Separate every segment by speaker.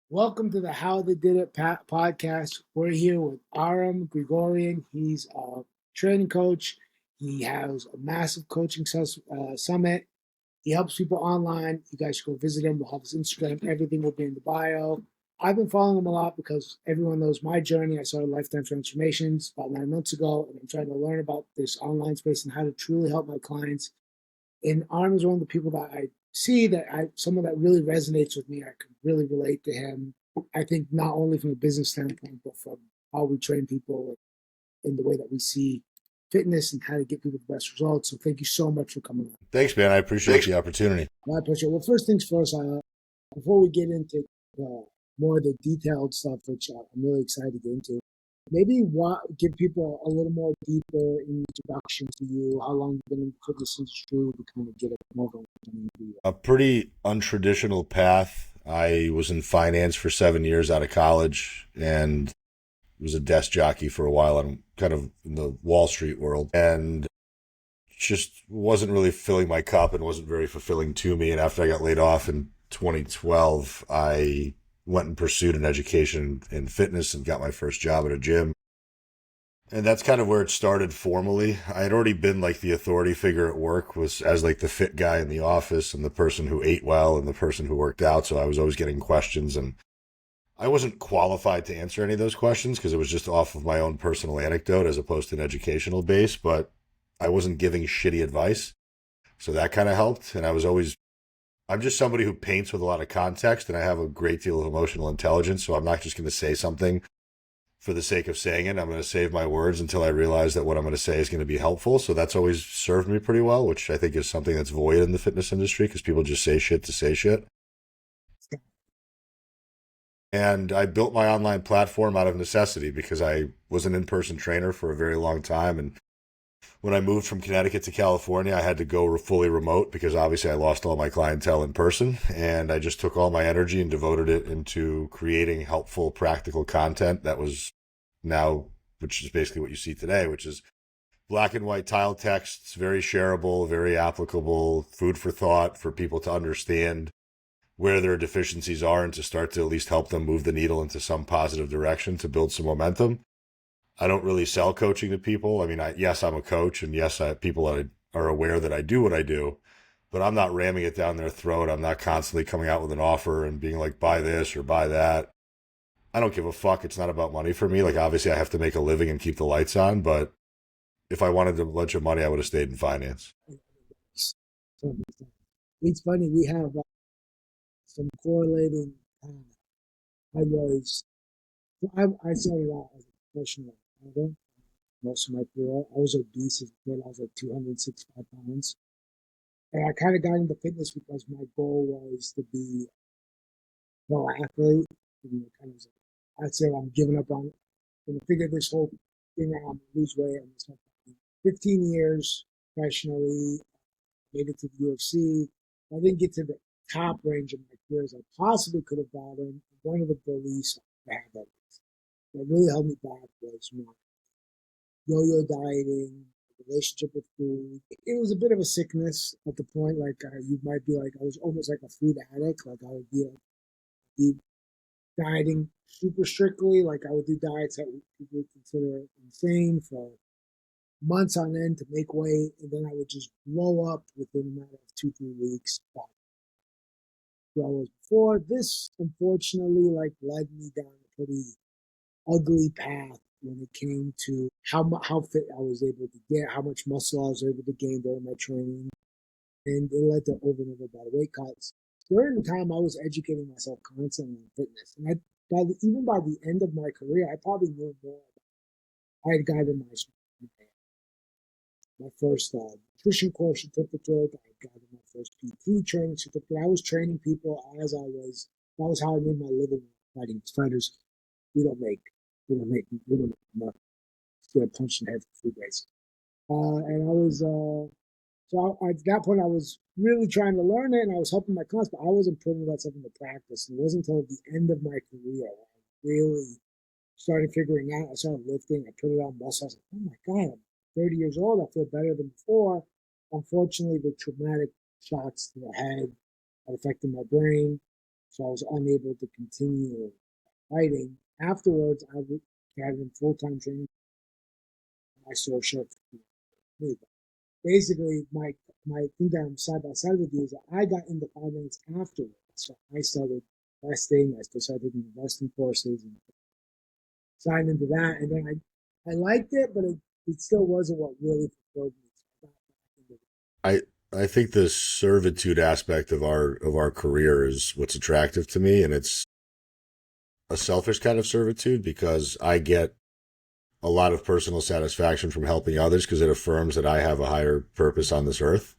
Speaker 1: Welcome to the How They Did It podcast. We're here with Aram Grigorian. He's a training coach. He has a massive coaching summit. He helps people online. You guys should go visit him. We'll have his Instagram. Everything will be in the bio. I've been following him a lot because everyone knows my journey. I started Lifetime Transformations about 9 months ago, and I'm trying to learn about this online space and how to truly help my clients. And Arm is one of the people that I see that someone that really resonates with me. I can really relate to him. I think not only from a business standpoint, but from how we train people in the way that we see fitness and how to get people the best results. So thank you so much for coming on.
Speaker 2: Thanks, man. I appreciate the opportunity.
Speaker 1: My pleasure. Well, first things first, before we get into more of the detailed stuff, which I'm really excited to get into, maybe give people a little more deeper introduction to you, how long you've been in the fitness industry, to kind of get a more of
Speaker 2: A pretty untraditional path. I was in finance for 7 years out of college and was a desk jockey for a while. I'm kind of in the Wall Street world and just wasn't really filling my cup and wasn't very fulfilling to me. And after I got laid off in 2012, I went and pursued an education in fitness and got my first job at a gym. And that's kind of where it started formally. I had already been like the authority figure at work, was as like the fit guy in the office and the person who ate well and the person who worked out. So I was always getting questions and I wasn't qualified to answer any of those questions because it was just off of my own personal anecdote as opposed to an educational base, but I wasn't giving shitty advice. So that kind of helped. And I'm just somebody who paints with a lot of context and I have a great deal of emotional intelligence. So I'm not just going to say something for the sake of saying it. I'm going to save my words until I realize that what I'm going to say is going to be helpful. So that's always served me pretty well, which I think is something that's void in the fitness industry because people just say shit to say shit. And I built my online platform out of necessity because I was an in-person trainer for a very long time. And when I moved from Connecticut to California, I had to go fully remote because obviously I lost all my clientele in person. And I just took all my energy and devoted it into creating helpful, practical content that was now, which is basically what you see today, which is black and white tile texts, very shareable, very applicable, food for thought for people to understand where their deficiencies are and to start to at least help them move the needle into some positive direction to build some momentum. I don't really sell coaching to people. I mean, yes, I'm a coach, and yes, people are aware that I do what I do, but I'm not ramming it down their throat. I'm not constantly coming out with an offer and being like, buy this or buy that. I don't give a fuck. It's not about money for me. Like, obviously, I have to make a living and keep the lights on, but if I wanted a bunch of money, I would have stayed in finance.
Speaker 1: It's funny, we have some correlating highlights. I started out as a professional fighter most of my career. I was obese as a kid. I was like 265 pounds. And I kind of got into fitness because my goal was to be a pro athlete. Kind of, I'd say I'm giving up on it. I'm going to figure this whole thing out. I'm going to lose weight. I'm going to 15 years professionally, made it to the UFC. I didn't get to the top range of my careers I possibly could have gotten. One of the beliefs I had that really held me back was more yo-yo dieting, relationship with food. It was a bit of a sickness at the point. Like you might be like, I was almost like a food addict. Like I would be dieting super strictly. Like I would do diets that people would consider insane for months on end to make weight, and then I would just blow up within a matter of 2-3 weeks. Where I was before. This unfortunately like led me down a pretty ugly path when it came to how fit I was able to get, how much muscle I was able to gain during my training, and it led to over and over bad weight cuts. During the time, I was educating myself constantly on fitness, and even by the end of my career, I probably knew more. I had gotten my first nutrition course certificate. I had gotten my first PT training certificate. I was training people as I was. That was how I made my living fighting fighters. We don't make we don't make enough to get punched in the head for 3 days. And I was at that point I was really trying to learn it, and I was helping my clients, but I wasn't putting that stuff into practice. And it wasn't until the end of my career I really started figuring out. I started lifting. I put it on muscle. I was like, oh my god, I'm 30 years old. I feel better than before. Unfortunately, the traumatic shots to the head had affected my brain. So I was unable to continue fighting. Afterwards, I had in full-time training. I saw shit. Basically, my thing that I'm side by side with you is that I got into finance afterwards. So I started investing. I still started investing courses and signed into that. And then I liked it, but it still wasn't what really fulfilled me. So
Speaker 2: I I think the servitude aspect of our career is what's attractive to me, and it's a selfish kind of servitude because I get a lot of personal satisfaction from helping others because it affirms that I have a higher purpose on this earth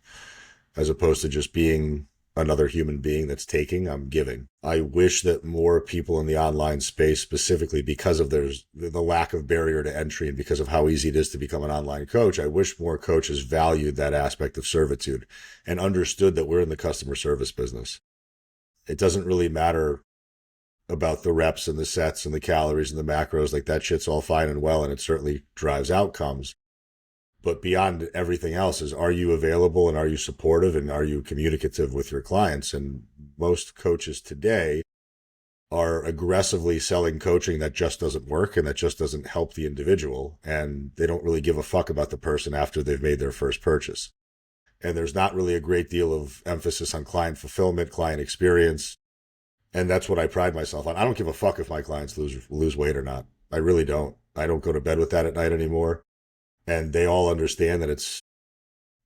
Speaker 2: as opposed to just being another human being that's taking, I'm giving. I wish that more people in the online space, specifically because of the lack of barrier to entry and because of how easy it is to become an online coach, I wish more coaches valued that aspect of servitude and understood that we're in the customer service business. It doesn't really matter about the reps and the sets and the calories and the macros. Like that shit's all fine and well, and it certainly drives outcomes. But beyond everything else is, are you available and are you supportive and are you communicative with your clients? And most coaches today are aggressively selling coaching that just doesn't work and that just doesn't help the individual. And they don't really give a fuck about the person after they've made their first purchase. And there's not really a great deal of emphasis on client fulfillment, client experience. And that's what I pride myself on. I don't give a fuck if my clients lose weight or not. I really don't. I don't go to bed with that at night anymore. And they all understand that it's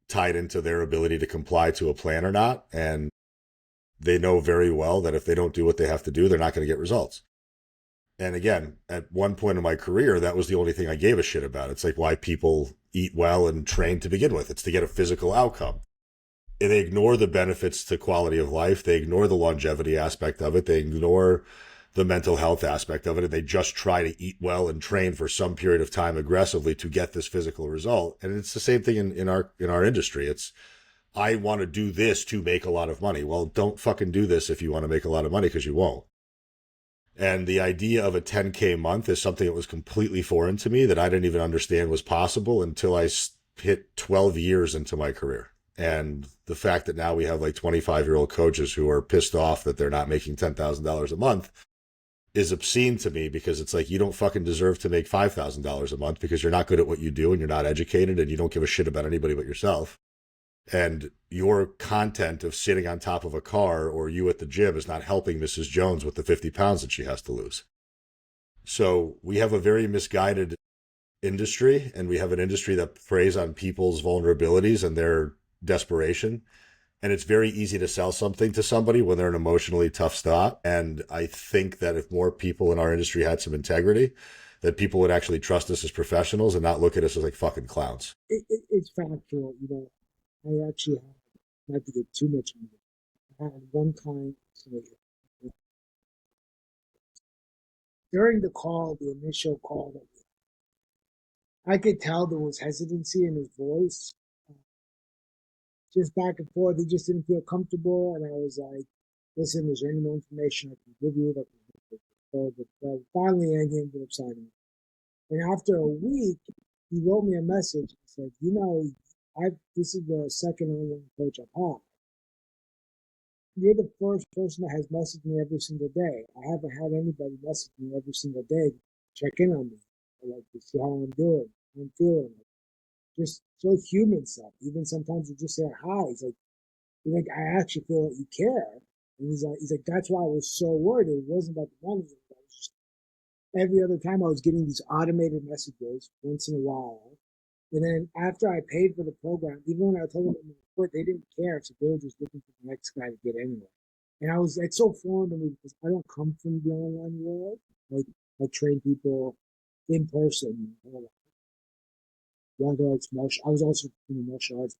Speaker 2: tied into their ability to comply to a plan or not. And they know very well that if they don't do what they have to do, they're not going to get results. And again, at one point in my career, that was the only thing I gave a shit about. It's like why people eat well and train to begin with. It's to get a physical outcome. And they ignore the benefits to quality of life. They ignore the longevity aspect of it. They ignore the mental health aspect of it. And they just try to eat well and train for some period of time aggressively to get this physical result. And it's the same thing in our industry. It's, I want to do this to make a lot of money. Well, don't fucking do this if you want to make a lot of money because you won't. And the idea of a 10K month is something that was completely foreign to me that I didn't even understand was possible until I hit 12 years into my career. And the fact that now we have like 25-year-old coaches who are pissed off that they're not making $10,000 a month is obscene to me because it's like you don't fucking deserve to make $5,000 a month because you're not good at what you do and you're not educated and you don't give a shit about anybody but yourself. And your content of sitting on top of a car or you at the gym is not helping Mrs. Jones with the 50 pounds that she has to lose. So we have a very misguided industry, and we have an industry that preys on people's vulnerabilities and their desperation. And it's very easy to sell something to somebody when they're an emotionally tough spot. And I think that if more people in our industry had some integrity, that people would actually trust us as professionals and not look at us as like fucking clowns.
Speaker 1: it's factual. I actually had, not to get too much into it. I had one client say, during the call, the initial call, that I could tell there was hesitancy in his voice, just back and forth. He just didn't feel comfortable, and I was like, "Listen, is there any more information I can give you?" But finally, I ended up signing. And after a week, he wrote me a message. He said, I this is the second online coach I've had. You're the first person that has messaged me every single day. I haven't had anybody message me every single day, check in on me, like to see how I'm doing, how I'm feeling. Just so human stuff. Even sometimes you just say hi. He's like, I actually feel that you care. And he's like, that's why I was so worried. It wasn't about the money. It was just every other time I was getting these automated messages once in a while. And then after I paid for the program, even when I told them in the report, they didn't care. So they were just looking for the next guy to get anyway. And it's so foreign to me because I don't come from the online world. Like, I train people in person. Whether it's I was also in the martial arts.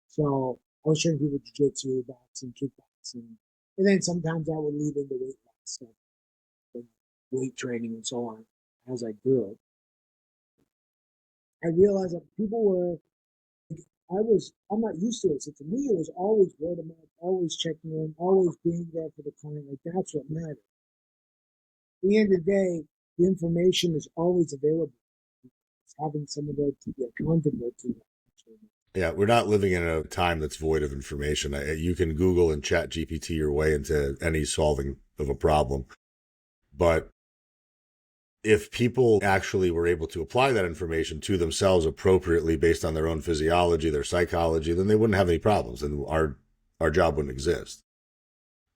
Speaker 1: So I was training people jiu-jitsu, boxing, kickboxing. And then sometimes I would lead into weight loss stuff, like weight training and so on as I grew. I realized that people were I'm not used to it. So to me, it was always word of mouth, always checking in, always being there for the client. Like, that's what mattered. At the end of the day, the information is always available. It's having someone there to be accountable to.
Speaker 2: Yeah, we're not living in a time that's void of information. You can Google and chat GPT your way into any solving of a problem. But if people actually were able to apply that information to themselves appropriately based on their own physiology, their psychology, then they wouldn't have any problems and our job wouldn't exist.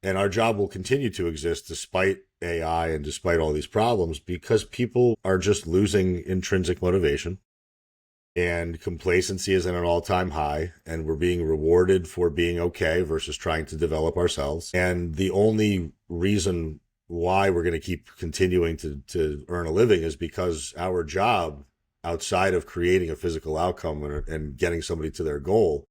Speaker 2: And our job will continue to exist despite AI and despite all these problems because people are just losing intrinsic motivation and complacency is at an all-time high and we're being rewarded for being okay versus trying to develop ourselves. And the only reason why we're going to keep continuing to earn a living is because our job outside of creating a physical outcome and getting somebody to their goal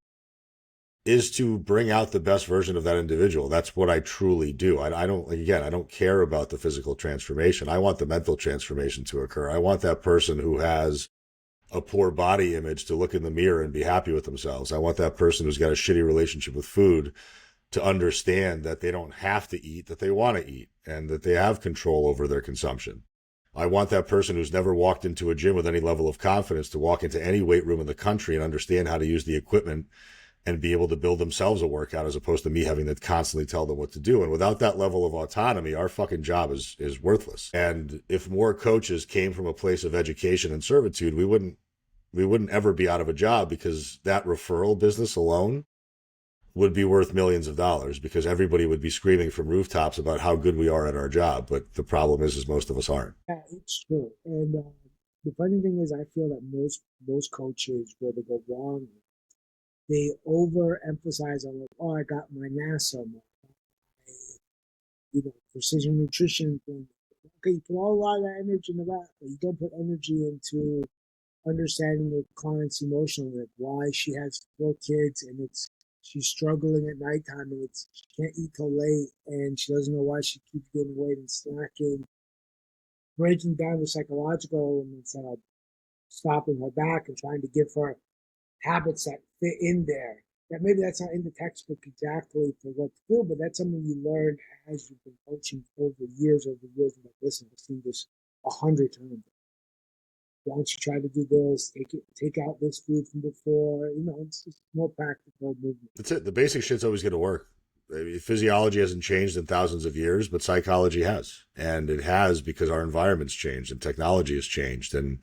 Speaker 2: is to bring out the best version of that individual. That's what I truly do. I don't, again, I don't care about the physical transformation. I want the mental transformation to occur. I want that person who has a poor body image to look in the mirror and be happy with themselves. I want that person who's got a shitty relationship with food to understand that they don't have to eat, that they want to eat, and that they have control over their consumption. I want that person who's never walked into a gym with any level of confidence to walk into any weight room in the country and understand how to use the equipment and be able to build themselves a workout as opposed to me having to constantly tell them what to do. And without that level of autonomy, our fucking job is worthless. And if more coaches came from a place of education and servitude, we wouldn't ever be out of a job because that referral business alone would be worth millions of dollars because everybody would be screaming from rooftops about how good we are at our job. But the problem is most of us aren't.
Speaker 1: Yeah, it's true. And the funny thing is, I feel that most coaches, where they go wrong, they overemphasize on like, oh, I got my NASA, my precision nutrition thing. Okay, you put all a lot of that energy into that, but you don't put energy into understanding the client's emotional, like why she has 4 kids and it's she's struggling at nighttime and it's she can't eat till late and she doesn't know why she keeps gaining weight and slacking, breaking down the psychological and instead of stopping her back and trying to give her habits that fit in there. That maybe that's not in the textbook exactly for what to do, but that's something you learn as you've been coaching over years, over years. Like, listen, I've seen this 100 times. Why don't you try to do this? Take out this food from before. It's just more practical movement.
Speaker 2: That's it. The basic shit's always going to work. Physiology hasn't changed in thousands of years, but psychology has. And it has because our environment's changed and technology has changed and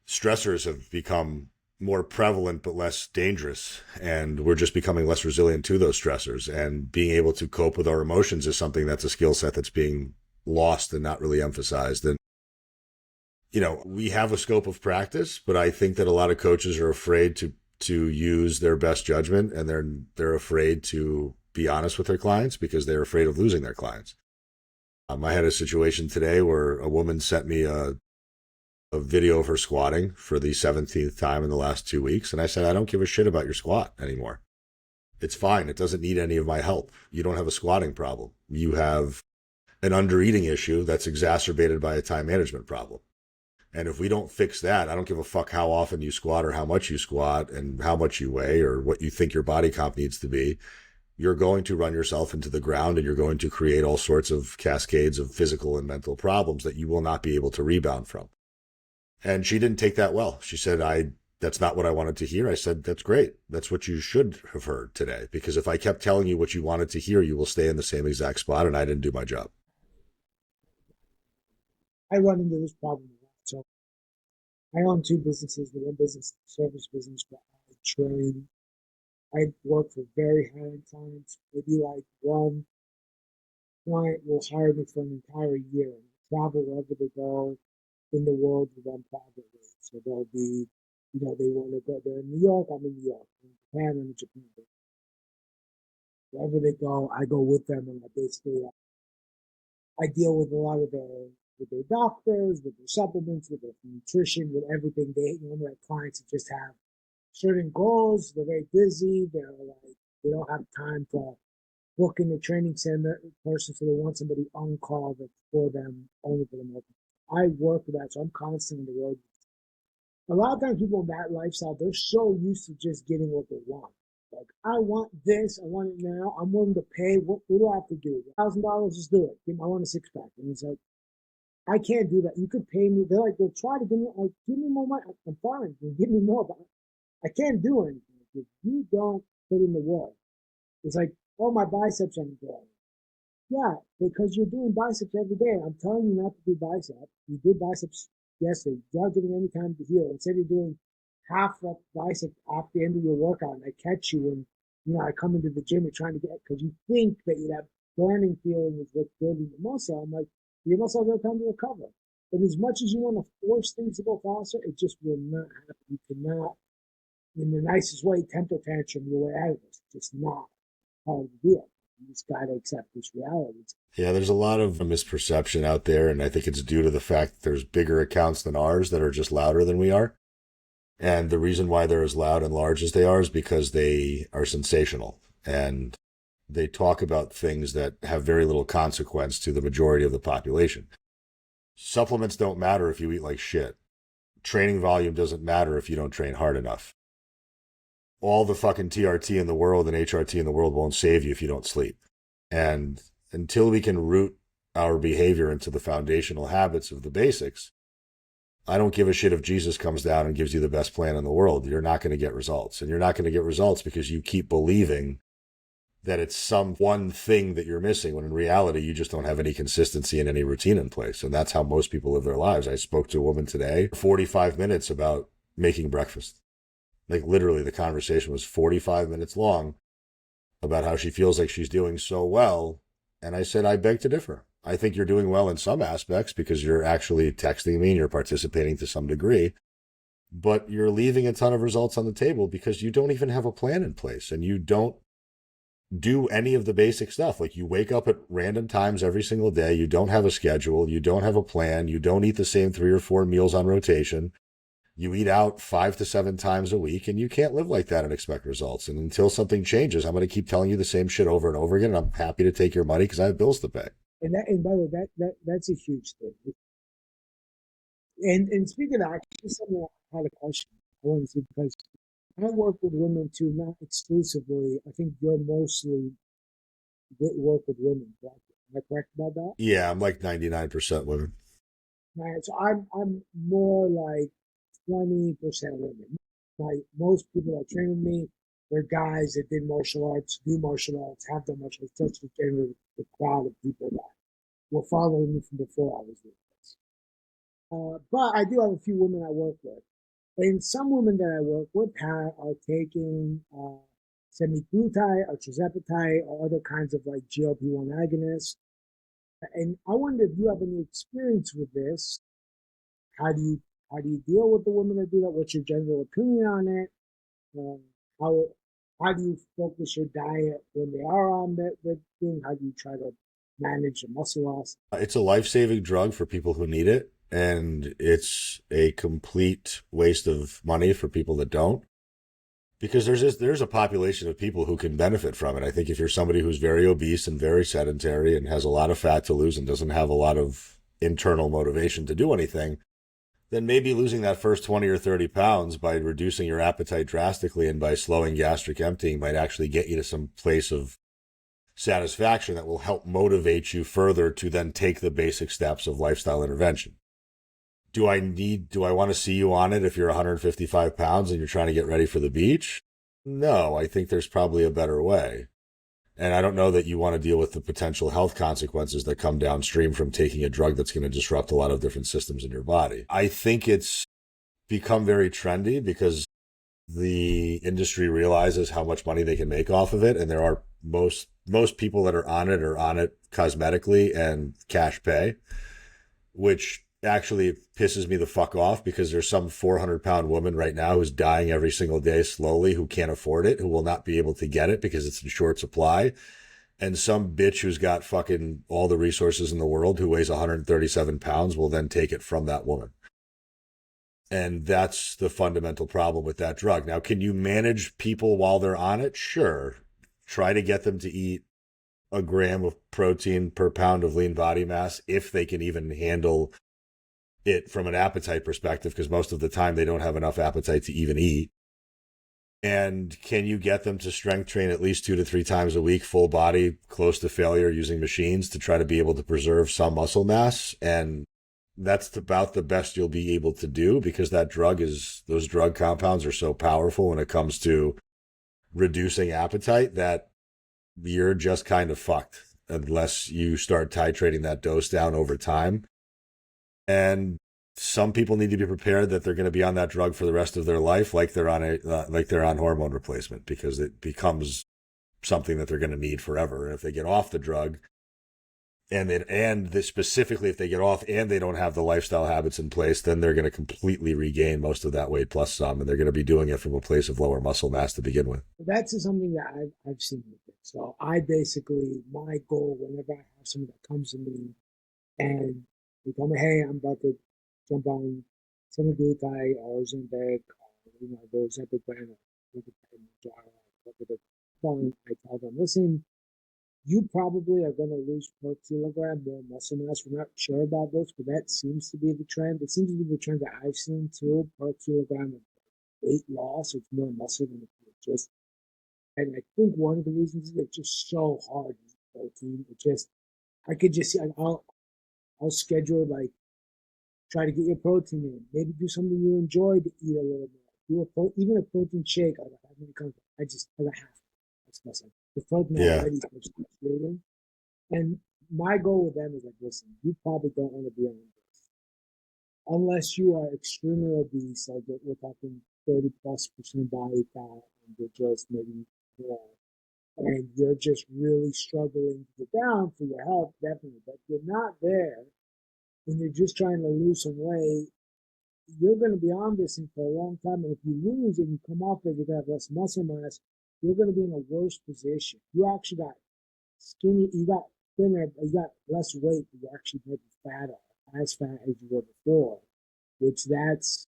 Speaker 2: stressors have become more prevalent but less dangerous. And we're just becoming less resilient to those stressors. And being able to cope with our emotions is something that's a skill set that's being lost and not really emphasized. And we have a scope of practice, but I think that a lot of coaches are afraid to use their best judgment and they're afraid to be honest with their clients because they're afraid of losing their clients. I had a situation today where a woman sent me a video of her squatting for the 17th time in the last 2 weeks. And I said, I don't give a shit about your squat anymore. It's fine. It doesn't need any of my help. You don't have a squatting problem. You have an undereating issue that's exacerbated by a time management problem. And if we don't fix that, I don't give a fuck how often you squat or how much you squat and how much you weigh or what you think your body comp needs to be. You're going to run yourself into the ground and you're going to create all sorts of cascades of physical and mental problems that you will not be able to rebound from. And she didn't take that well. She said, that's not what I wanted to hear. I said, that's great. That's what you should have heard today. Because if I kept telling you what you wanted to hear, you will stay in the same exact spot and I didn't do my job.
Speaker 1: I run into this problem a lot. So I own 2 businesses. The one business is a service business where I train. I work for very high-end clients. Maybe like one client will hire me for an entire year and travel wherever they go in the world with them privately. So they'll be, they want to go. They're in New York. I'm in New York. In Japan, I'm in Japan. Wherever they go, I go with them, and I basically I deal with a lot of their doctors, with their supplements, with their nutrition, with everything. My clients that just have certain goals. They're very busy. They don't have time to book in the training center person, so they want somebody on call that's for them, only for them. I work with that, so I'm constantly on the road. A lot of times people in that lifestyle, they're so used to just getting what they want. Like, I want this, I want it now, I'm willing to pay. What do I have to do? $1,000, just do it. I want a 6-pack. And it's like, I can't do that. You could pay me. They'll try to give me more money. I'm fine. Give me more, but I can't do anything if you don't put in the work. It's like, oh, my biceps aren't growing. Yeah, because you're doing biceps every day. I'm telling you not to do biceps. You did biceps yesterday. You're not getting any time to heal. Instead of doing half rep bicep at the end of your workout, and I catch you, and I come into the gym and trying to get because you think that that burning feeling is what's building the muscle. I'm like, your muscle has no time to recover. And as much as you want to force things to go faster, it just will not happen. You cannot, in the nicest way, temper tantrum your way out of this. It's just not part of the deal. You just got to accept this reality.
Speaker 2: Yeah, there's a lot of misperception out there, and I think it's due to the fact that there's bigger accounts than ours that are just louder than we are. And the reason why they're as loud and large as they are is because they are sensational and they talk about things that have very little consequence to the majority of the population. Supplements don't matter if you eat like shit. Training volume doesn't matter if you don't train hard enough. All the fucking TRT in the world and HRT in the world won't save you if you don't sleep. And until we can root our behavior into the foundational habits of the basics, I don't give a shit if Jesus comes down and gives you the best plan in the world. You're not going to get results. And you're not going to get results because you keep believing that it's some one thing that you're missing, when in reality, you just don't have any consistency and any routine in place. And that's how most people live their lives. I spoke to a woman today for 45 minutes about making breakfast. Like literally the conversation was 45 minutes long about how she feels like she's doing so well. And I said, I beg to differ. I think you're doing well in some aspects because you're actually texting me and you're participating to some degree, but you're leaving a ton of results on the table because you don't even have a plan in place and you don't do any of the basic stuff. Like you wake up at random times every single day. You don't have a schedule. You don't have a plan. You don't eat the same 3 or 4 meals on rotation. You eat out 5 to 7 times a week, and you can't live like that and expect results. And until something changes, I'm going to keep telling you the same shit over and over again. And I'm happy to take your money because I have bills to pay.
Speaker 1: And by the way, that's a huge thing. And speaking of that, actually, someone had a question I want to see because I work with women too, not exclusively. I think you're mostly work with women. Correct? Am I correct about that?
Speaker 2: Yeah, I'm like 99% women.
Speaker 1: Right. So I'm more like 20% women. Most people that train with me, they're guys that did martial arts, do martial arts, have done martial arts. That's generally the crowd of people that were following me from before I was doing this. But I do have a few women I work with. And some women that I work with are taking semaglutide or tirzepatide or other kinds of like GLP-1 agonists. And I wonder if you have any experience with this. How do you deal with the women that do that? What's your general opinion on it? Um, how how do you focus your diet when they are on that thing? How do you try to manage the muscle loss?
Speaker 2: It's a life-saving drug for people who need it, and it's a complete waste of money for people that don't. Because there's a population of people who can benefit from it. I think if you're somebody who's very obese and very sedentary and has a lot of fat to lose and doesn't have a lot of internal motivation to do anything, then maybe losing that first 20 or 30 pounds by reducing your appetite drastically and by slowing gastric emptying might actually get you to some place of satisfaction that will help motivate you further to then take the basic steps of lifestyle intervention. Do I want to see you on it if you're 155 pounds and you're trying to get ready for the beach? No, I think there's probably a better way. And I don't know that you want to deal with the potential health consequences that come downstream from taking a drug that's going to disrupt a lot of different systems in your body. I think it's become very trendy because the industry realizes how much money they can make off of it. And there are most people that are on it cosmetically and cash pay, which actually pisses me the fuck off because there's some 400-pound woman right now who's dying every single day slowly, who can't afford it, who will not be able to get it because it's in short supply. And some bitch who's got fucking all the resources in the world who weighs 137 pounds will then take it from that woman. And that's the fundamental problem with that drug. Now, can you manage people while they're on it? Sure. Try to get them to eat a gram of protein per pound of lean body mass if they can even handle it from an appetite perspective, because most of the time they don't have enough appetite to even eat. And can you get them to strength train at least 2 to 3 times a week, full body, close to failure, using machines to try to be able to preserve some muscle mass? And that's about the best you'll be able to do because those drug compounds are so powerful when it comes to reducing appetite that you're just kind of fucked unless you start titrating that dose down over time. And some people need to be prepared that they're going to be on that drug for the rest of their life, like they're on hormone replacement, because it becomes something that they're going to need forever. And if they get off the drug, specifically if they get off and they don't have the lifestyle habits in place, then they're going to completely regain most of that weight plus some, and they're going to be doing it from a place of lower muscle mass to begin with.
Speaker 1: That's something that I've seen with it. So I basically, my goal whenever I have someone that comes to me and they tell me, hey, I'm about to jump on semaglutide or Ozempic, those Ozempic brand, I tell them, listen, you probably are going to lose per kilogram more muscle mass. We're not sure about this, but that seems to be the trend. It seems to be the trend that I've seen too. Per kilogram of weight loss, it's more muscle than just. And I think one of the reasons is it's just so hard to eat protein. It just, I could just see, I'll schedule like try to get your protein in. Maybe do something you enjoy to eat a little more. Even a protein shake. I don't have many comes. I got half. That's myself. The protein
Speaker 2: Yeah.
Speaker 1: already starts fluctuating. And my goal with them is like, listen, you probably don't want to be on this unless you are extremely obese. Like we're talking 30+% body fat, and you're just maybe more, and you're just really struggling to get down for your health, definitely. But if you're not there, and you're just trying to lose some weight, you're going to be on this thing for a long time. And if you lose and you come off it, you're going to have less muscle mass. You're going to be in a worse position. You actually got skinny, you got thinner, you got less weight, but you actually might be fatter, as fat as you were before. Which that's,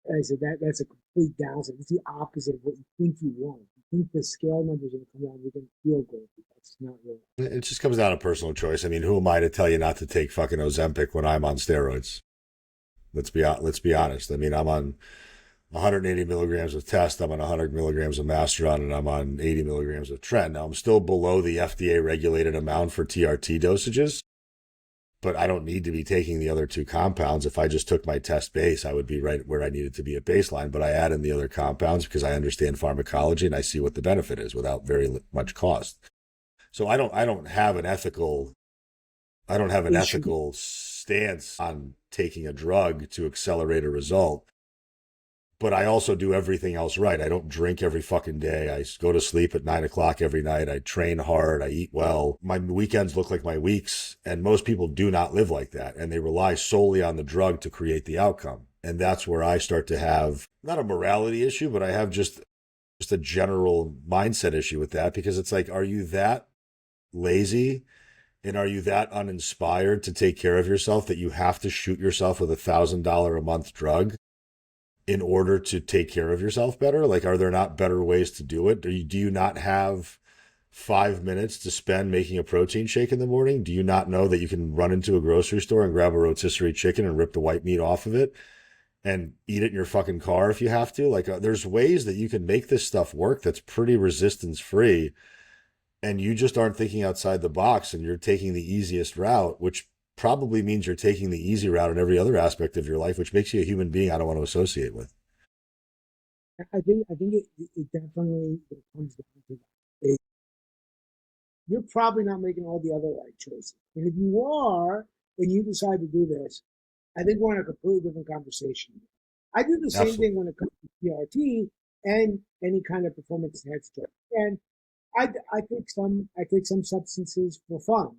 Speaker 1: I said, that's a complete downside. It's the opposite of what you think you want. You think the scale numbers are going to come down, you're going to feel good. But that's not really.
Speaker 2: It just comes down to personal choice. I mean, who am I to tell you not to take fucking Ozempic when I'm on steroids? Let's be honest. I mean, I'm on 180 milligrams of test. I'm on 100 milligrams of Masteron, and I'm on 80 milligrams of Tren. Now, I'm still below the FDA regulated amount for TRT dosages, but I don't need to be taking the other two compounds. If I just took my test base, I would be right where I needed to be at baseline. But I add in the other compounds because I understand pharmacology and I see what the benefit is without very much cost. So I don't have an
Speaker 1: Issue.
Speaker 2: ethical stance on taking a drug to accelerate a result, but I also do everything else right. I don't drink every fucking day. I go to sleep at 9 o'clock every night. I train hard. I eat well. My weekends look like my weeks. And most people do not live like that. And they rely solely on the drug to create the outcome. And that's where I start to have not a morality issue, but I have just a general mindset issue with that because it's like, are you that lazy and are you that uninspired to take care of yourself that you have to shoot yourself with $1,000 a month drug in order to take care of yourself better? Like, are there not better ways to do it? Do you not have 5 minutes to spend making a protein shake in the morning? Do you not know that you can run into a grocery store and grab a rotisserie chicken and rip the white meat off of it and eat it in your fucking car if you have to? Like, there's ways that you can make this stuff work that's pretty resistance free, and you just aren't thinking outside the box and you're taking the easiest route, which probably means you're taking the easy route in every other aspect of your life, which makes you a human being I don't want to associate with.
Speaker 1: I think it definitely comes down to that. You're probably not making all the other right choices. And if you are, and you decide to do this, I think we're in a completely different conversation. I do the same
Speaker 2: Absolutely.
Speaker 1: thing when it comes to TRT and any kind of performance enhanced drug. And I take some substances for fun.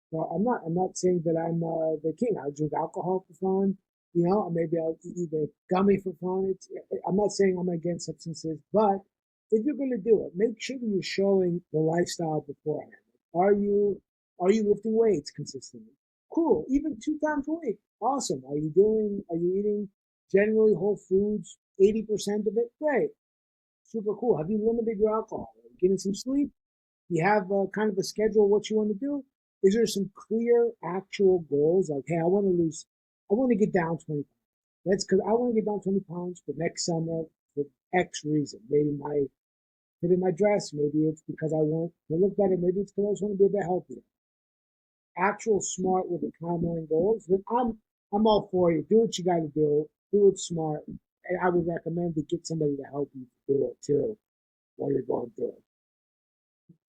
Speaker 1: So I'm not saying that I'm the king. I drink alcohol for fun, or maybe I'll eat a gummy for fun. I'm not saying I'm against substances, but if you're going to do it, make sure that you're showing the lifestyle beforehand. Are you are you lifting weights consistently? Cool. Even 2 times a week. Awesome. Are you eating generally whole foods? 80% of it? Great. Super cool. Have you limited your alcohol? Are you getting some sleep? You have kind of a schedule of what you want to do. Is there some clear actual goals? Like, hey, I want to get down 20 pounds. That's because I want to get down 20 pounds for next summer for X reason. Maybe my fit in my dress. Maybe it's because I want to look better. Maybe it's because I just want to be a bit healthier. Actual smart with the timeline goals. Then I'm all for you. Do what you got to do. Do it smart. And I would recommend to get somebody to help you do it too while you're going through it.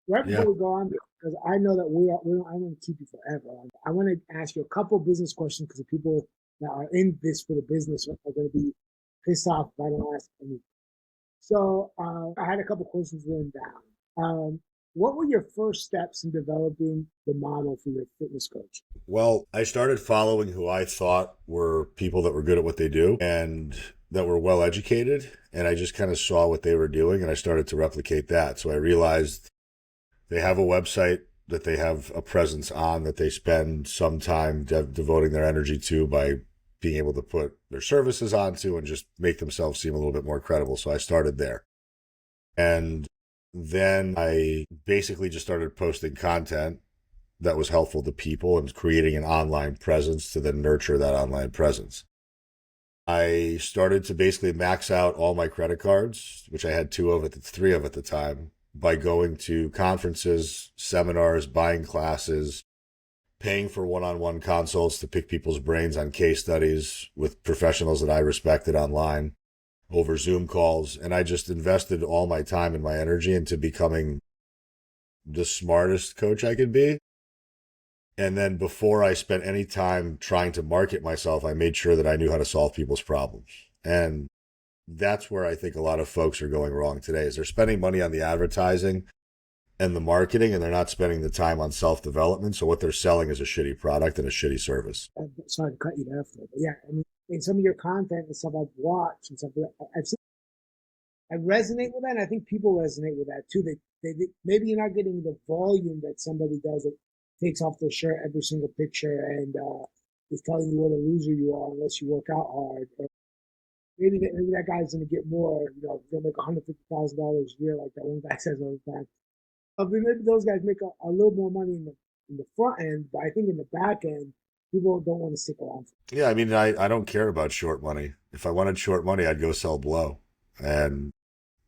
Speaker 1: Right
Speaker 2: Yeah.
Speaker 1: before we go on, because I know that I want to keep you forever. I want to ask you a couple of business questions because the people that are in this for the business are going to be pissed off if I don't ask any. So I had a couple of questions written down. What were your first steps in developing the model for your fitness coach?
Speaker 2: Well, I started following who I thought were people that were good at what they do and that were well educated. And I just kind of saw what they were doing and I started to replicate that. So I realized they have a website that they have a presence on that they spend some time devoting their energy to by being able to put their services onto and just make themselves seem a little bit more credible. So I started there. And then I basically just started posting content that was helpful to people and creating an online presence to then nurture that online presence. I started to basically max out all my credit cards, which I had three of at the time, by going to conferences, seminars, buying classes, paying for one-on-one consults to pick people's brains on case studies with professionals that I respected online over Zoom calls. And I just invested all my time and my energy into becoming the smartest coach I could be. And then before I spent any time trying to market myself, I made sure that I knew how to solve people's problems. And that's where I think a lot of folks are going wrong today is they're spending money on the advertising and the marketing and they're not spending the time on self-development. So what they're selling is a shitty product and a shitty service.
Speaker 1: Sorry to cut you there, but yeah, I mean, in some of your content and stuff I've watched and stuff, I've seen, I resonate with that. And I think people resonate with that too. Maybe you're not getting the volume that somebody does that takes off their shirt every single picture and is telling you what a loser you are unless you work out hard. Or maybe that guy's going to get more, they'll make $150,000 a year like that one guy says all the time. Maybe those guys make a little more money in the front end, but I think in the back end, people don't want to stick around.
Speaker 2: Yeah, I mean, I don't care about short money. If I wanted short money, I'd go sell blow. And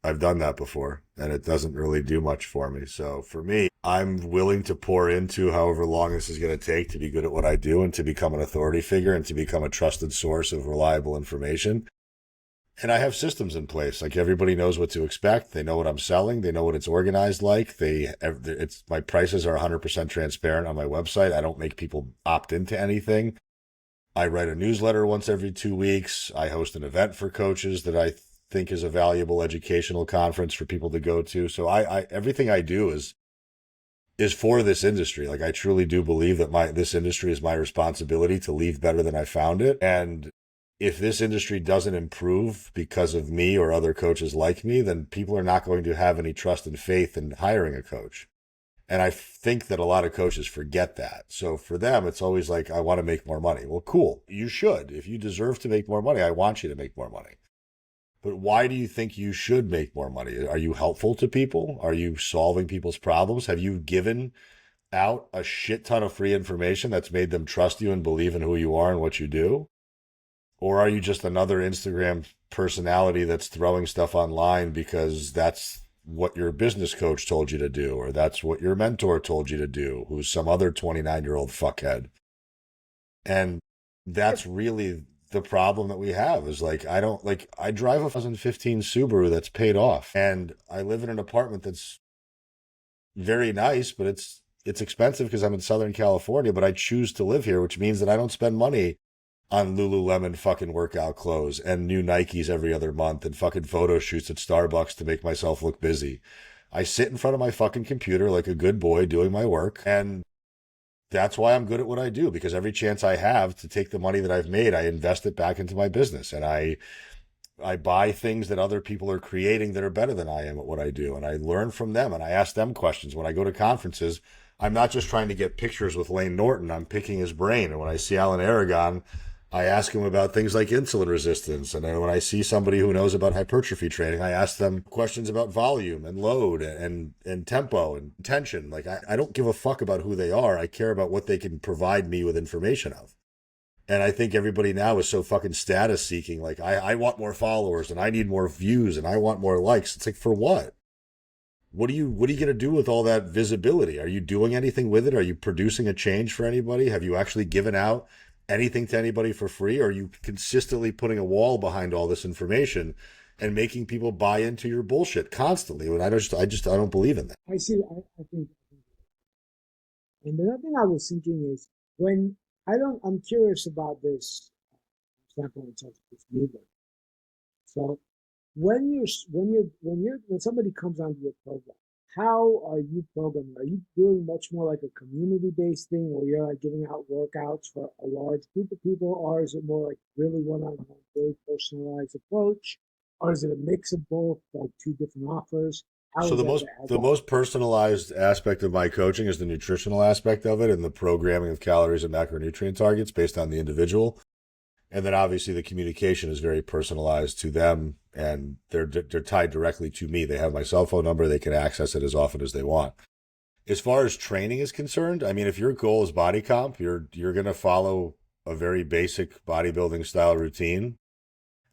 Speaker 2: I've done that before, and it doesn't really do much for me. So for me, I'm willing to pour into however long this is going to take to be good at what I do and to become an authority figure and to become a trusted source of reliable information. And I have systems in place. Like everybody knows what to expect. They know what I'm selling. They know what it's organized like. My prices are 100% transparent on my website. I don't make people opt into anything. I write a newsletter once every 2 weeks. I host an event for coaches that I think is a valuable educational conference for people to go to. So everything I do is for this industry. Like I truly do believe that this industry is my responsibility to leave better than I found it. And if this industry doesn't improve because of me or other coaches like me, then people are not going to have any trust and faith in hiring a coach. And I think that a lot of coaches forget that. So for them, it's always like, I want to make more money. Well, cool. You should. If you deserve to make more money, I want you to make more money. But why do you think you should make more money? Are you helpful to people? Are you solving people's problems? Have you given out a shit ton of free information that's made them trust you and believe in who you are and what you do? Or are you just another Instagram personality that's throwing stuff online because that's what your business coach told you to do, or that's what your mentor told you to do, who's some other 29-year-old fuckhead? And that's really the problem that we have is like, I drive a 2015 Subaru that's paid off and I live in an apartment that's very nice, but it's expensive because I'm in Southern California, but I choose to live here, which means that I don't spend money on Lululemon fucking workout clothes and new Nikes every other month and fucking photo shoots at Starbucks to make myself look busy. I sit in front of my fucking computer like a good boy doing my work. And that's why I'm good at what I do, because every chance I have to take the money that I've made, I invest it back into my business. And I buy things that other people are creating that are better than I am at what I do. And I learn from them and I ask them questions. When I go to conferences, I'm not just trying to get pictures with Lane Norton. I'm picking his brain. And when I see Alan Aragon, I ask him about things like insulin resistance. And then when I see somebody who knows about hypertrophy training, I ask them questions about volume and load and tempo and tension. Like I don't give a fuck about who they are. I care about what they can provide me with information of. And I think everybody now is so fucking status seeking. Like I want more followers and I need more views and I want more likes. It's like, for what? What are you going to do with all that visibility? Are you doing anything with it? Are you producing a change for anybody? Have you actually given out anything to anybody for free, or are you consistently putting a wall behind all this information and making people buy into your bullshit constantly? When I don't believe in that.
Speaker 1: I see. I think. And the other thing I was thinking is when I'm curious about this example in terms of this movement. So when somebody comes onto your program, how are you programming? Are you doing much more like a community-based thing where you're like giving out workouts for a large group of people, or is it more like really one-on-one, very personalized approach, or is it a mix of both, like two different offers? How
Speaker 2: So
Speaker 1: is that?
Speaker 2: the most personalized aspect of my coaching is the nutritional aspect of it and the programming of calories and macronutrient targets based on the individual. And then obviously the communication is very personalized to them, and they're tied directly to me. They have my cell phone number. They can access it as often as they want. As far as training is concerned, I mean, if your goal is body comp, you're going to follow a very basic bodybuilding style routine.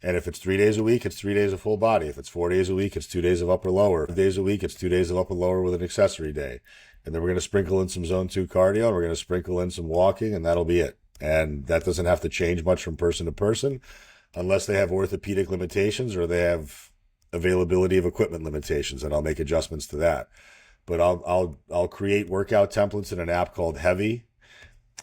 Speaker 2: And if it's 3 days a week, it's 3 days of full body. If it's 4 days a week, it's 2 days of upper lower. 5 days a week, it's 2 days of upper lower with an accessory day. And then we're going to sprinkle in some zone 2 cardio, and we're going to sprinkle in some walking, and that'll be it. And that doesn't have to change much from person to person unless they have orthopedic limitations or they have availability of equipment limitations, and I'll make adjustments to that. But I'll create workout templates in an app called Heavy,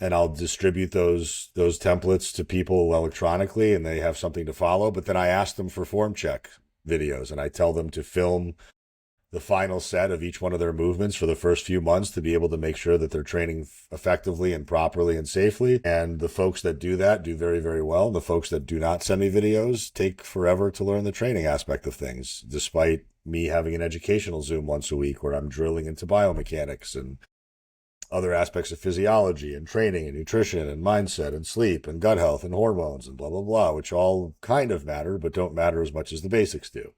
Speaker 2: and I'll distribute those templates to people electronically, and they have something to follow. But then I ask them for form check videos, and I tell them to film the final set of each one of their movements for the first few months to be able to make sure that they're training effectively and properly and safely. And the folks that do that do very, very well. And the folks that do not send me videos take forever to learn the training aspect of things, despite me having an educational Zoom once a week where I'm drilling into biomechanics and other aspects of physiology and training and nutrition and mindset and sleep and gut health and hormones and blah, blah, blah, which all kind of matter, but don't matter as much as the basics do.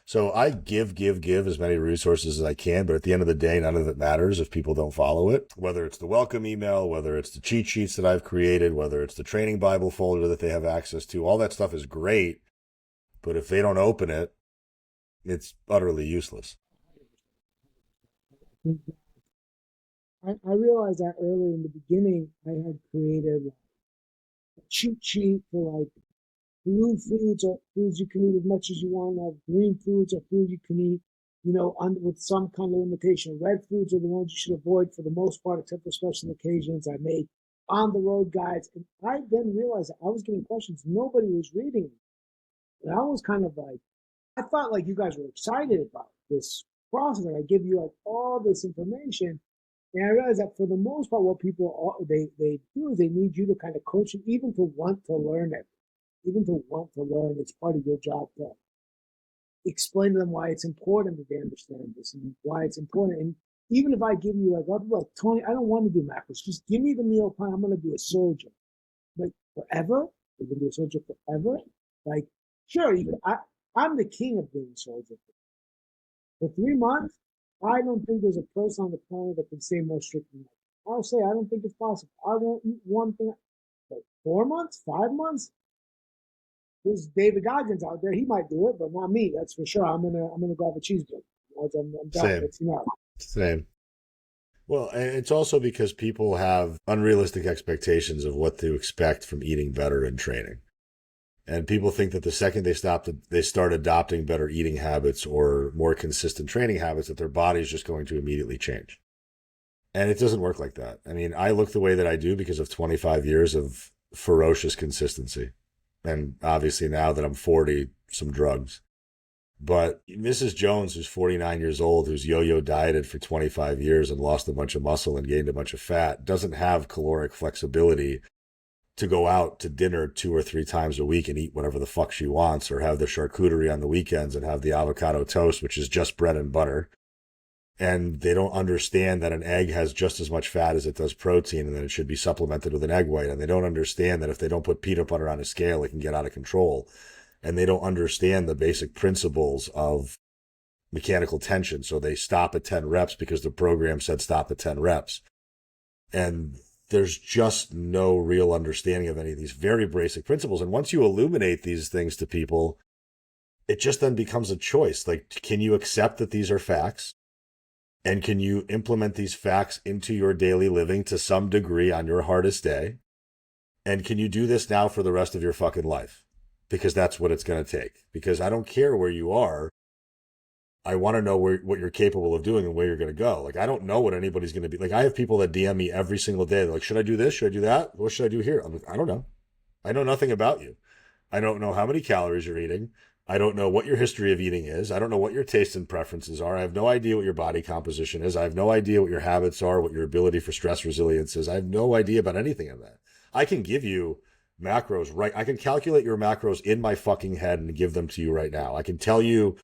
Speaker 2: So I give as many resources as I can, but at the end of the day, none of it matters if people don't follow it. Whether it's the welcome email, whether it's the cheat sheets that I've created, whether it's the training Bible folder that they have access to, all that stuff is great. But if they don't open it, it's utterly useless.
Speaker 1: I realized that early in the beginning, I had created a cheat sheet for like blue foods or foods you can eat as much as you want. Of green foods or food you can eat, with some kind of limitation. Red foods are the ones you should avoid for the most part, except for special occasions. I made on the road guides, and I then realized that I was getting questions. Nobody was reading them, and I was kind of like, I thought like you guys were excited about this process. Like I give you like all this information, and I realized that for the most part, what people they do is they need you to kind of coach them, even to want to learn it. Even to want to learn, it's part of your job to explain to them why it's important that they understand this and why it's important. And even if I give you like Tony, I don't want to do macros. Just give me the meal plan. I'm going to be a soldier. Like forever? You're going to be a soldier forever? Like, sure, I'm the king of being a soldier. For 3 months, I don't think there's a person on the planet that can say more strict than that. I'll say I don't think it's possible. I won't eat one thing. Like 4 months, 5 months. There's David Goggins out there. He might do it, but not me. That's for sure. I'm gonna go have a cheeseburger. I'm done.
Speaker 2: Same. Well, and it's also because people have unrealistic expectations of what to expect from eating better and training. And people think that the second they start adopting better eating habits or more consistent training habits, that their body is just going to immediately change. And it doesn't work like that. I mean, I look the way that I do because of 25 years of ferocious consistency. And obviously now that I'm 40, some drugs. But Mrs. Jones, who's 49 years old, who's yo-yo dieted for 25 years and lost a bunch of muscle and gained a bunch of fat, doesn't have caloric flexibility to go out to dinner 2 or 3 times a week and eat whatever the fuck she wants, or have the charcuterie on the weekends and have the avocado toast, which is just bread and butter. And they don't understand that an egg has just as much fat as it does protein, and that it should be supplemented with an egg white. And they don't understand that if they don't put peanut butter on a scale, it can get out of control. And they don't understand the basic principles of mechanical tension. So they stop at 10 reps because the program said stop at 10 reps. And there's just no real understanding of any of these very basic principles. And once you illuminate these things to people, it just then becomes a choice. Like, can you accept that these are facts? And can you implement these facts into your daily living to some degree on your hardest day? And can you do this now for the rest of your fucking life? Because that's what it's going to take. Because I don't care where you are. I want to know what you're capable of doing and where you're going to go. Like, I don't know what anybody's going to be. Like, I have people that DM me every single day. They're like, should I do this? Should I do that? What should I do here? I'm like, I don't know. I know nothing about you. I don't know how many calories you're eating. I don't know what your history of eating is. I don't know what your tastes and preferences are. I have no idea what your body composition is. I have no idea what your habits are, what your ability for stress resilience is. I have no idea about anything of that. I can give you macros, right? I can calculate your macros in my fucking head and give them to you right now. I can tell you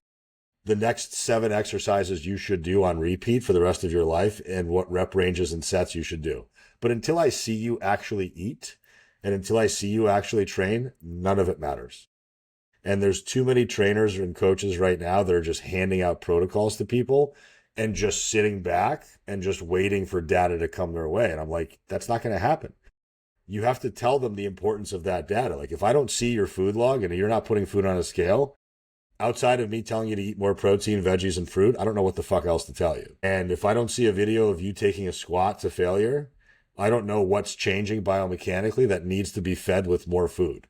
Speaker 2: the next 7 exercises you should do on repeat for the rest of your life and what rep ranges and sets you should do. But until I see you actually eat and until I see you actually train, none of it matters. And there's too many trainers and coaches right now that are just handing out protocols to people and just sitting back and just waiting for data to come their way. And I'm like, that's not going to happen. You have to tell them the importance of that data. Like, if I don't see your food log and you're not putting food on a scale, outside of me telling you to eat more protein, veggies, and fruit, I don't know what the fuck else to tell you. And if I don't see a video of you taking a squat to failure, I don't know what's changing biomechanically that needs to be fed with more food.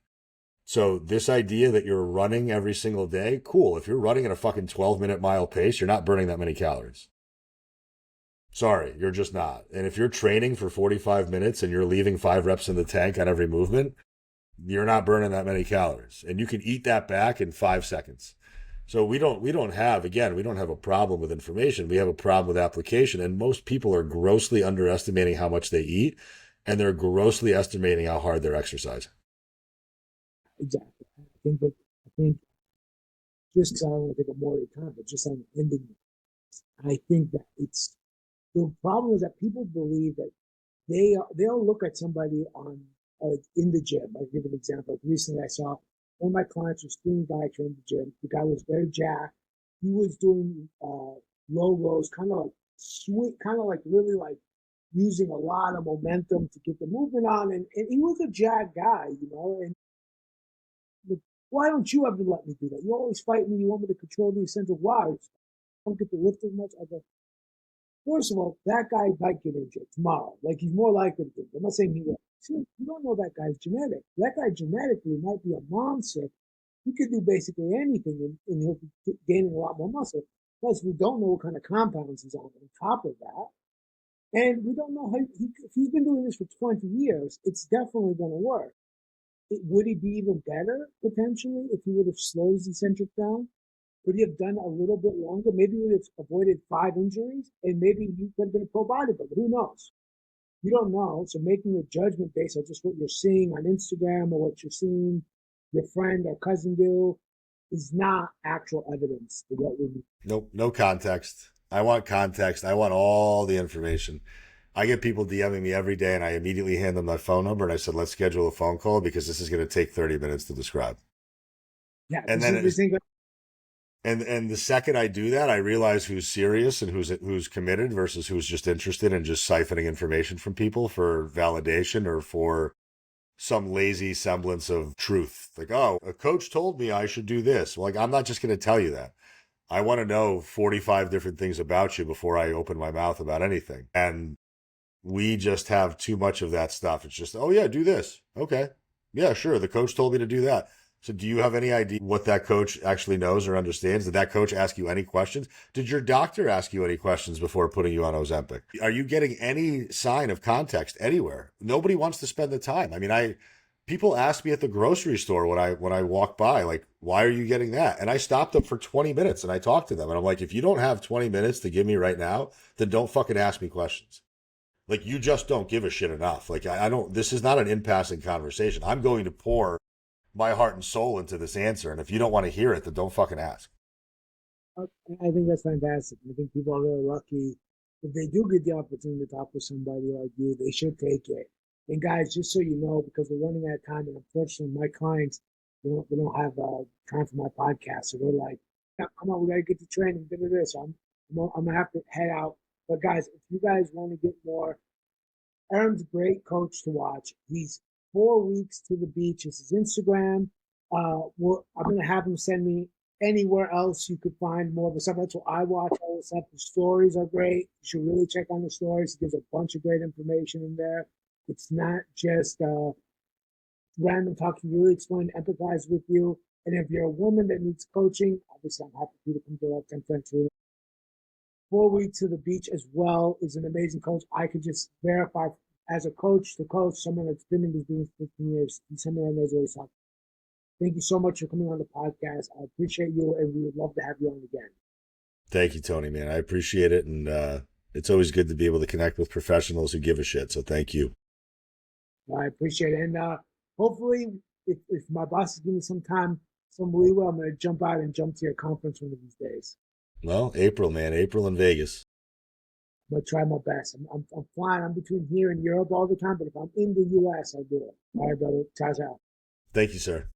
Speaker 2: So this idea that you're running every single day, cool. If you're running at a fucking 12-minute mile pace, you're not burning that many calories. Sorry, you're just not. And if you're training for 45 minutes and you're leaving 5 reps in the tank on every movement, you're not burning that many calories. And you can eat that back in 5 seconds. So we don't have a problem with information. We have a problem with application. And most people are grossly underestimating how much they eat, and they're grossly estimating how hard they're exercising.
Speaker 1: Exactly. I think just because I don't want to take a more time, but just on ending, I think that it's the problem is that people believe that they'll look at somebody on in the gym. I'll give an example. Recently, I saw one of my clients was doing dietary in the gym. The guy was very jacked. He was doing low rows, kind of like sweet, kind of like really like using a lot of momentum to get the movement on. And he was a jacked guy, you know. And why don't you ever let me do that? You always fight me. You want me to control the essential wires. I don't get to lift as much. I go, first of all, that guy might get injured tomorrow. Like, he's more likely to get injured. I'm not saying he will. See, you don't know that guy's genetic. That guy genetically might be a monster. He could do basically anything, and he'll be gaining a lot more muscle. Plus, we don't know what kind of compounds he's on top of that. And we don't know how if he's been doing this for 20 years, it's definitely going to work. Would he be even better, potentially, if he would have slowed his eccentric down? Would he have done a little bit longer? Maybe he would have avoided 5 injuries, and maybe he could have been a pro bodybuilder. Who knows? You don't know. So making a judgment based on just what you're seeing on Instagram or what you're seeing your friend or cousin do is not actual evidence to what we need.
Speaker 2: Nope, no context. I want context. I want all the information. I get people DMing me every day, and I immediately hand them my phone number, and I said, let's schedule a phone call because this is going to take 30 minutes to describe.
Speaker 1: Yeah,
Speaker 2: And then and the second I do that, I realize who's serious and who's committed versus who's just interested in just siphoning information from people for validation or for some lazy semblance of truth. Like, oh, a coach told me I should do this. Well, like, I'm not just going to tell you that. I want to know 45 different things about you before I open my mouth about anything. And we just have too much of that stuff. It's just, oh yeah, do this. Okay. Yeah, sure. The coach told me to do that. So do you have any idea what that coach actually knows or understands? Did that coach ask you any questions? Did your doctor ask you any questions before putting you on Ozempic? Are you getting any sign of context anywhere? Nobody wants to spend the time. I mean, people ask me at the grocery store when I walk by, like, why are you getting that? And I stopped them for 20 minutes and I talked to them. And I'm like, if you don't have 20 minutes to give me right now, then don't fucking ask me questions. Like, you just don't give a shit enough. Like, I don't, this is not an in-passing conversation. I'm going to pour my heart and soul into this answer. And if you don't want to hear it, then don't fucking ask.
Speaker 1: I think that's fantastic. I think people are really lucky. If they do get the opportunity to talk with somebody like you, they should take it. And guys, just so you know, because we're running out of time, and unfortunately, my clients, they don't have time for my podcast. So they're like, yeah, come on, we got to get to training, So I'm going to have to head out. But guys, if you guys want to get more, Aram's a great coach to watch. He's 4 weeks to the beach. It's his Instagram. I'm going to have him send me anywhere else you could find more of the stuff. That's what I watch all the stuff. The stories are great. You should really check on the stories. He gives a bunch of great information in there. It's not just random talking, really explain, empathize with you. And if you're a woman that needs coaching, obviously I'm happy for you to come direct and friends. 4 weeks to the beach as well is an amazing coach. I could just verify as a coach to coach, someone that's been in this business for 15 years, someone that knows what he's talking. Thank you so much for coming on the podcast. I appreciate you, and we would love to have you on again.
Speaker 2: Thank you, Tony, man. I appreciate it. And it's always good to be able to connect with professionals who give a shit. So thank you.
Speaker 1: I appreciate it. And hopefully, if my boss is giving me some time, some leeway, I'm going to jump out and jump to your conference one of these days.
Speaker 2: Well, April, man. April in Vegas.
Speaker 1: I'm going to try my best. I'm flying. I'm between here and Europe all the time, but if I'm in the U.S., I'll do it. All right, brother. Ciao, ciao.
Speaker 2: Thank you, sir.